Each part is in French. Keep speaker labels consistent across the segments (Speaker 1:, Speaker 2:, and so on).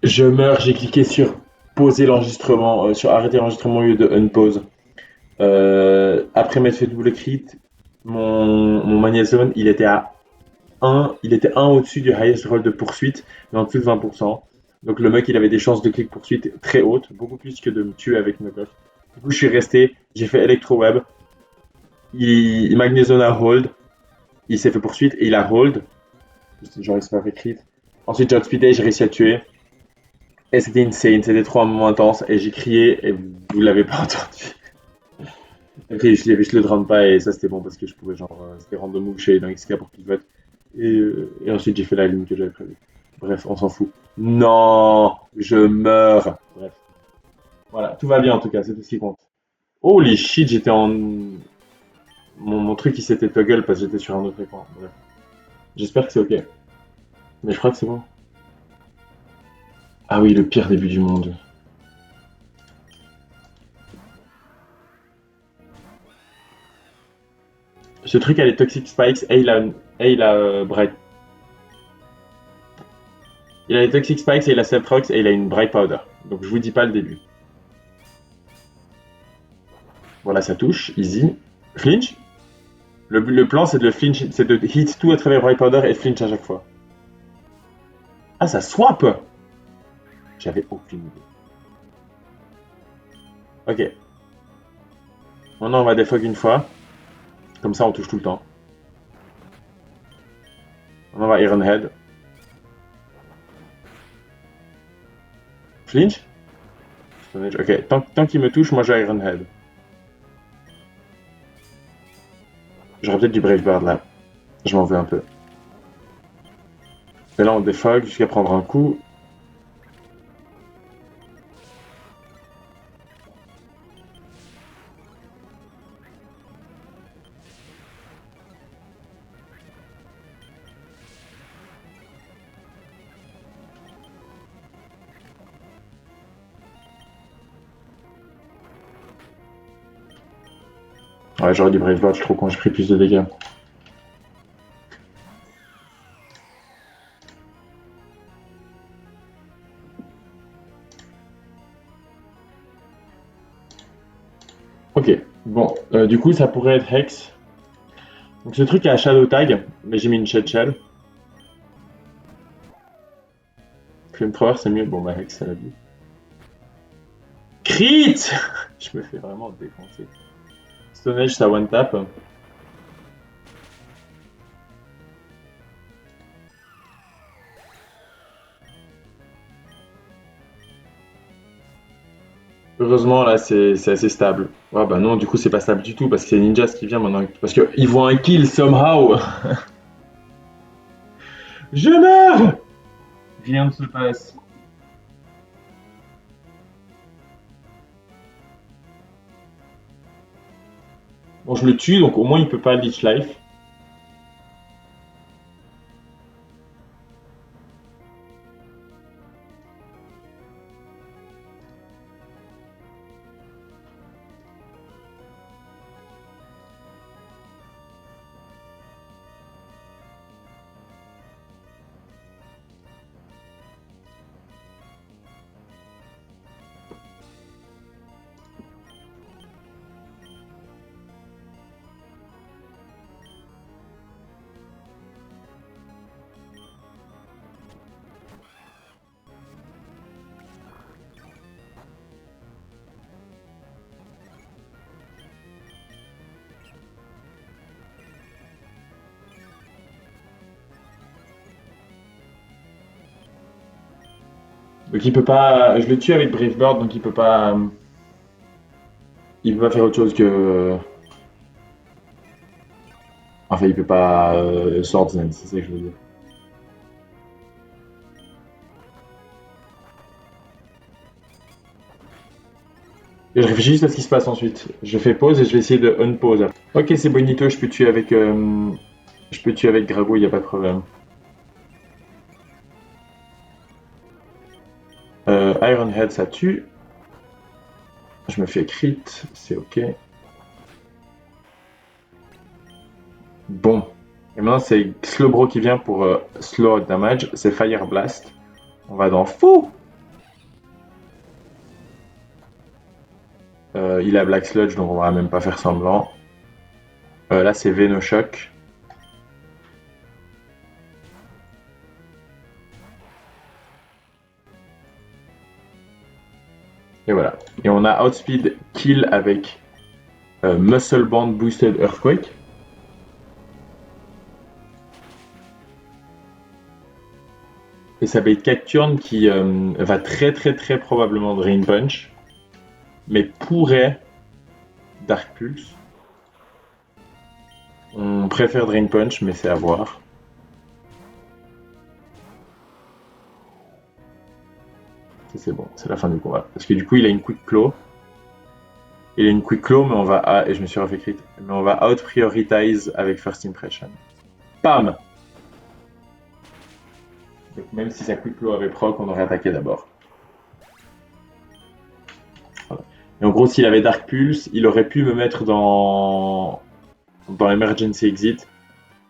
Speaker 1: Je meurs, j'ai cliqué sur poser l'enregistrement, sur arrêter l'enregistrement au lieu de unpause. Après m'être fait double crit, mon Magnézone, il était un au-dessus du highest roll de poursuite, mais en dessous de 20%. Donc le mec, il avait des chances de clic poursuite très hautes, beaucoup plus que de me tuer avec Knockoff. Du coup, je suis resté, j'ai fait Electro-Web, Magnézone a hold, il s'est fait poursuite et il a hold. Genre, il s'est pas fait crit. Ensuite, j'ai outspeedé, j'ai réussi à tuer. Et c'était insane, c'était trop un moment intense. Et j'ai crié et vous l'avez pas entendu. Après, je le drone pas et ça c'était bon parce que je pouvais genre. C'était random move shade dans XK pour pivot. Et ensuite j'ai fait la ligne que j'avais prévue. Bref, on s'en fout. Non, je meurs. Bref. Voilà, tout va bien en tout cas, c'est tout ce qui compte. Holy shit, j'étais en. Mon truc il s'était toggle parce que j'étais sur un autre écran. Bref. J'espère que c'est ok. Mais je crois que c'est bon. Ah oui, le pire début du monde. Ce truc a les Toxic Spikes et il a Bright. Il a les Toxic Spikes et il a Celtrox et il a une Bright Powder. Donc je vous dis pas le début. Voilà, ça touche, easy. Flinch. Le plan c'est de le flinch, c'est de hit tout à travers Bright Powder et flinch à chaque fois. Ah, ça swap. J'avais aucune idée. Ok. Maintenant on va défog une fois. Comme ça on touche tout le temps. On va Iron Head. Flinch. Ok, tant qu'il me touche, moi j'ai Iron Head. J'aurais peut-être du Brave Bird là. Je m'en veux un peu. Et là on défog jusqu'à prendre un coup. Ouais, j'aurais du Brave Bird, je suis trop con, j'ai pris plus de dégâts. Ok, bon, du coup ça pourrait être Hex. Donc ce truc a Shadow Tag, mais j'ai mis une Shed Shell. Flamethrower c'est mieux, bon bah Hex ça l'a vu. Crit. Je me fais vraiment défoncer. Stone Age ça one tap. Heureusement là c'est assez stable. Ouais bah non du coup c'est pas stable du tout parce que c'est Ninjas qui vient maintenant. Parce qu'ils voient un kill somehow. Je meurs. Rien ne se passe. Bon je le tue donc au moins il peut pas leech life. Donc il peut pas. Je le tue avec Brave Bird donc il peut pas. Il peut pas faire autre chose que. Enfin il peut pas Swords Dance, c'est ça que je veux dire. Et je réfléchis juste à ce qui se passe ensuite. Je fais pause et je vais essayer de unpause. Ok, c'est bonito, je peux tuer avec, je peux tuer avec Drago, il n'y a pas de problème. Iron Head, ça tue. Je me fais crit, c'est ok. Bon. Et maintenant, c'est Slowbro qui vient pour slow damage. C'est Fire Blast. On va dans fou. Il a Black Sludge, donc on va même pas faire semblant. Là, c'est Venoshock. Et voilà. Et on a Outspeed Kill avec Muscle Band Boosted Earthquake. Et ça va être Cacturne qui va très très très probablement Drain Punch, mais pourrait Dark Pulse. On préfère Drain Punch, mais c'est à voir. Ça c'est bon, c'est la fin du combat. Parce que du coup il a une Quick Claw. Il a une Quick Claw, mais on va... Ah, et je me suis refait crit. Mais on va out-prioritize avec First Impression. Pam! Donc même si sa Quick Claw avait proc, on aurait attaqué d'abord. Voilà. Et en gros, s'il avait Dark Pulse, il aurait pu me mettre dans l'Emergency Exit.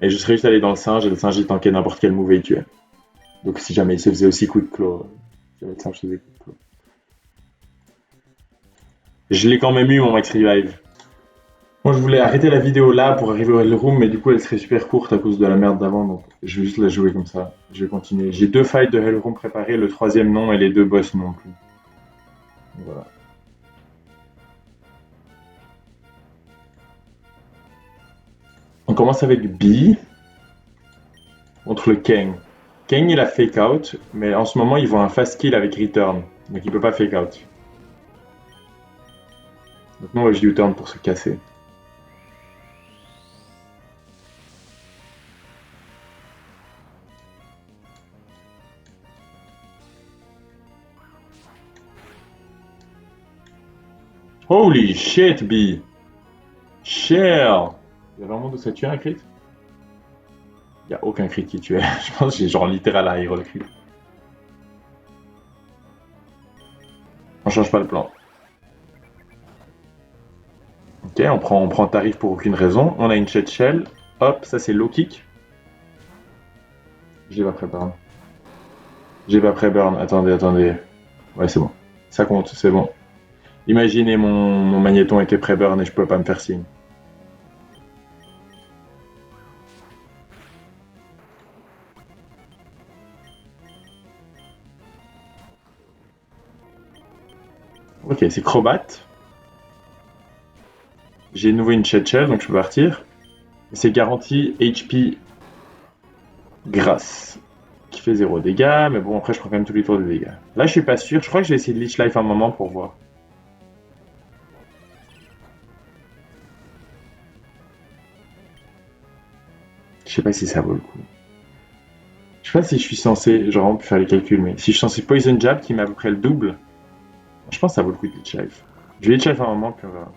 Speaker 1: Et je serais juste allé dans le singe, et le singe il tankait n'importe quel move et il tuait. Donc si jamais il se faisait aussi Quick Claw, le singe faisait Quick Claw. Je l'ai quand même eu mon Max Revive. Moi je voulais arrêter la vidéo là pour arriver au Hell Room, mais du coup elle serait super courte à cause de la merde d'avant, donc je vais juste la jouer comme ça. Je vais continuer. J'ai 2 fights de Hell Room préparés, le 3e non et les 2 boss non plus. Voilà. On commence avec B contre le Kang. Kang il a fake out, mais en ce moment il voit un fast kill avec return, donc il peut pas fake out. Donc nous on va U-turn pour se casser. Holy shit B! Cher! Il y a vraiment de ça tuer un crit? Il n'y a aucun crit qui tuait. Je pense que j'ai genre littéral à hero le crit. On change pas le plan. Ok, on prend tarif pour aucune raison. On a une chat shell. Hop, ça c'est low kick. J'ai pas pré-burn. J'ai pas pré-burn. Attendez. Ouais, c'est bon. Ça compte, c'est bon. Imaginez mon magnéton était pré-burn et je pouvais pas me faire signe. Ok, c'est Crobat. J'ai de nouveau une chat shell, donc je peux partir. C'est garanti HP grâce. Qui fait 0 dégâts, mais bon après je prends quand même tous les tours de dégâts. Là je suis pas sûr, je crois que je vais essayer de Leech Life un moment pour voir. Je sais pas si ça vaut le coup. Je sais pas si je suis censé, j'aurais vraiment pu faire les calculs, mais si je suis censé Poison Jab qui met à peu près le double, je pense que ça vaut le coup de Leech Life. Je vais Leech Life un moment puis on verra.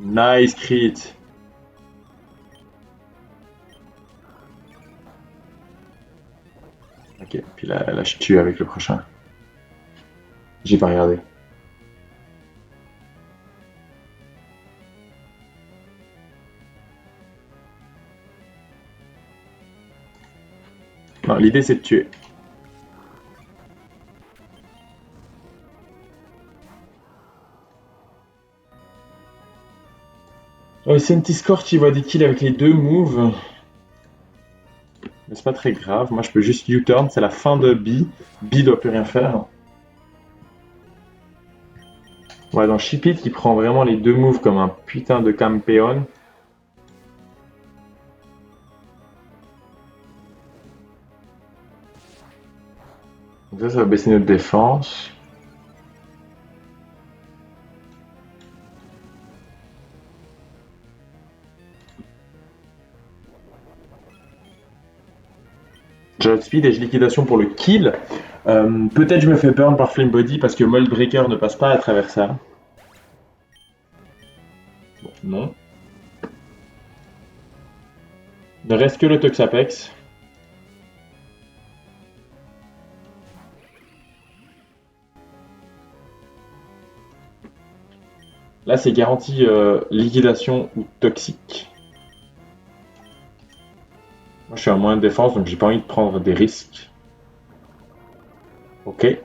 Speaker 1: Nice crit. Ok, puis là je tue avec le prochain. J'ai pas regardé. Non, l'idée c'est de tuer. Scorch il voit des kills avec les 2 moves. Mais c'est pas très grave, moi je peux juste U-turn, c'est la fin de B. B doit plus rien faire. Ouais, dans Ship It, qui prend vraiment les 2 moves comme un putain de campeon. Donc ça va baisser notre défense. J'ai speed et j'ai liquidation pour le kill. Peut-être je me fais burn par Flame Body parce que Mold Breaker ne passe pas à travers ça. Bon, non. Il ne reste que le Toxapex. Là, c'est garanti liquidation ou toxique. Moi, je suis à moins de défense, donc j'ai pas envie de prendre des risques. Ok.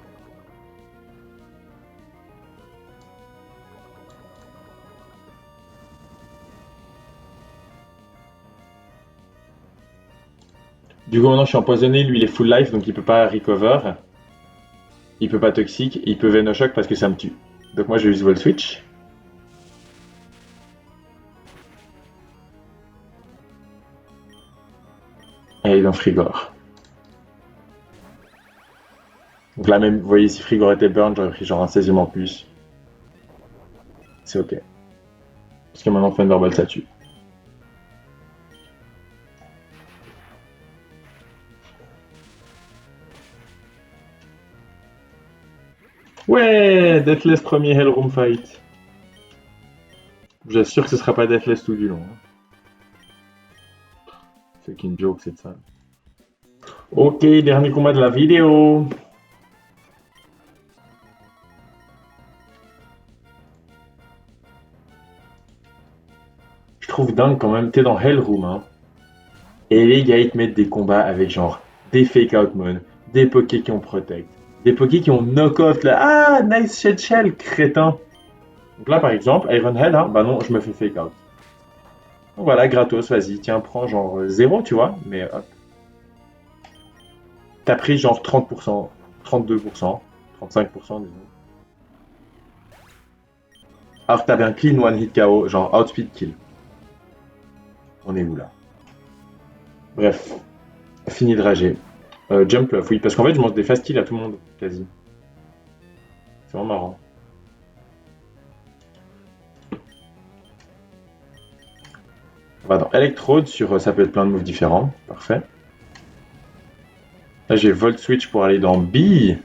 Speaker 1: Du coup, maintenant, je suis empoisonné. Lui, il est full life, donc il peut pas recover. Il peut pas toxique. Il peut Venoshock parce que ça me tue. Donc moi, je vais use Volt Switch. Et il est dans Frigor. Donc là, même, vous voyez, si Frigor était burn, j'aurais pris genre un 16e en plus. C'est ok. Parce que maintenant, Thunderbolt, ça tue. Ouais, Deathless premier Hellroom fight. J'assure que ce sera pas Deathless tout du long, hein. C'est qu'une joke, c'est ça. Ok, dernier combat de la vidéo. Je trouve dingue quand même, t'es dans Hellroom, hein. Et les gars, ils te mettent des combats avec genre des fake out mon, des pokés qui ont protect, des pokés qui ont knock off là. Ah, nice shell, crétin. Donc là, par exemple, Ironhead, hein, bah non, je me fais fake out. Donc voilà, gratos, vas-y, tiens, prends genre 0, tu vois, mais hop. T'as pris genre 30%, 32%, 35%, disons. Alors que t'avais un clean one hit KO, genre outspeed kill. On est où là? Bref, fini de rager. Jump love, oui, parce qu'en fait, je mange des fast kills à tout le monde, quasi. C'est vraiment marrant. On va dans Electrode sur ça peut être plein de moves différents. Parfait. Là, j'ai Volt Switch pour aller dans B.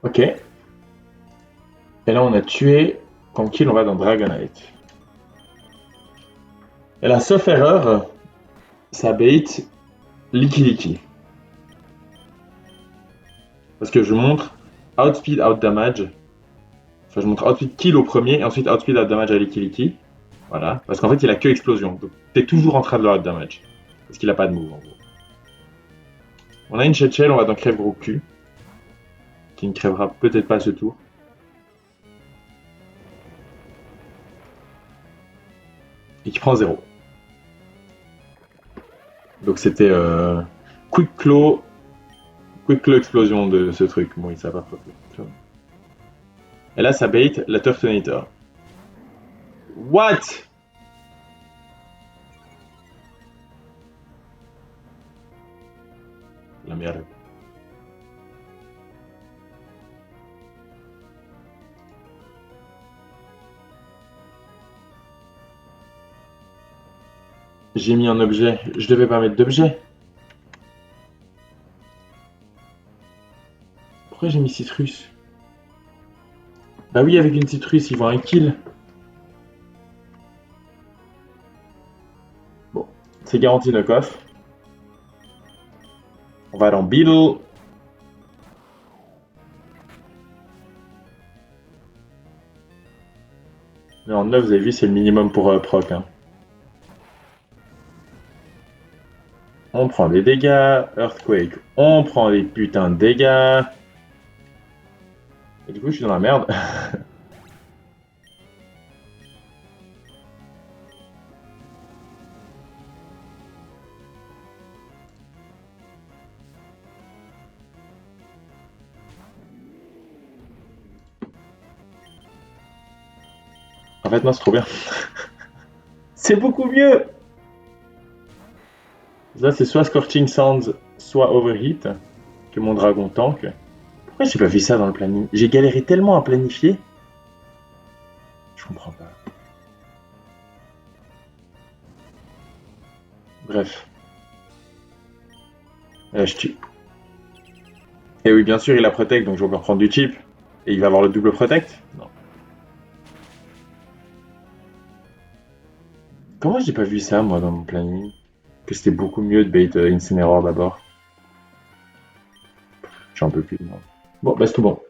Speaker 1: Ok. Et là, on a tué. Comme kill, on va dans Dragonite. Et là, sauf erreur, ça bait Licky Licky. Parce que je montre Outspeed Out Damage. Enfin, je montre Outspeed Kill au premier et ensuite Outspeed Out Damage à Licky Licky. Voilà. Parce qu'en fait, il a que Explosion. Donc, t'es toujours en train de le Out Damage. Parce qu'il a pas de move, en gros. On a une Shell, on va dans Crève Gros Cul. Qui ne crèvera peut-être pas ce tour. Et qui prend 0. Donc c'était quick claw explosion de ce truc. Bon, il savent pas trop. Et là, ça bait la Turtonator. What? La merde. J'ai mis un objet. Je devais pas mettre d'objet. Pourquoi j'ai mis citrus? Bah oui, avec une citrus, ils vont un kill. Bon, c'est garanti knock-off. On va dans Beetle. Mais en 9, vous avez vu, c'est le minimum pour proc, hein. On prend des dégâts. Earthquake, on prend des putains de dégâts. Et du coup, je suis dans la merde. En fait, non, c'est trop bien. C'est beaucoup mieux. Là, c'est soit Scorching Sands, soit Overheat que mon dragon tank. Pourquoi j'ai pas vu ça dans le planning? J'ai galéré tellement à planifier. Je comprends pas. Bref. Là, je tue. Et oui, bien sûr, il a protect, donc je vais encore prendre du chip. Et il va avoir le double protect? Non. Comment j'ai pas vu ça, moi, dans mon planning? Que c'était beaucoup mieux de bait Incineroar d'abord. J'en peux plus, moi. Bon, bah c'est tout bon.